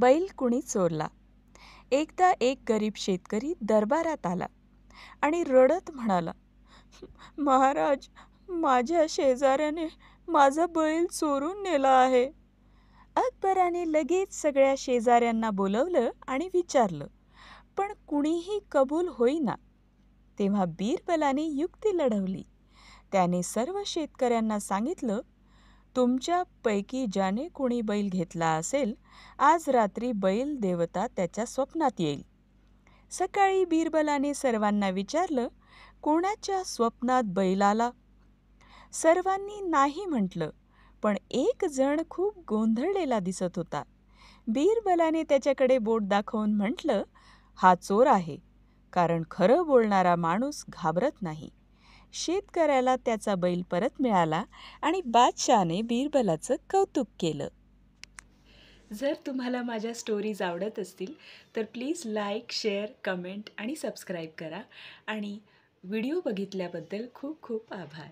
बैल कुणी चोरला. एकदा एक गरीब शेतकरी दरबारात आला आणि रडत म्हणाला, महाराज, माझ्या शेजाऱ्याने माझा बैल चोरून नेला आहे. अकबराने लगेच सगळ्या शेजाऱ्यांना बोलवलं आणि विचारलं, पण कुणीही कबूल होईना. तेव्हा बिरबलाने युक्ती लढवली. त्याने सर्व शेतकऱ्यांना सांगितलं, तुमच्यापैकी ज्याने कोणी बैल घेतला असेल, आज रात्री बैल देवता त्याच्या स्वप्नात येईल. सकाळी बिरबलाने सर्वांना विचारलं, कोणाच्या स्वप्नात बैल आला? सर्वांनी नाही म्हटलं, पण एक जण खूप गोंधळलेला दिसत होता. बिरबलाने त्याच्याकडे बोट दाखवून म्हटलं, हा चोर आहे, कारण खरं बोलणारा माणूस घाबरत नाही. शेतकऱ्याला त्याचा बैल परत मिळाला आणि बादशहाने बिरबलाचं कौतुक केलं. जर तुम्हाला माझ्या स्टोरीज आवडत असतील तर प्लीज लाईक, शेअर, कमेंट आणि सबस्क्राईब करा. आणि व्हिडिओ बघितल्याबद्दल खूप खूप आभार.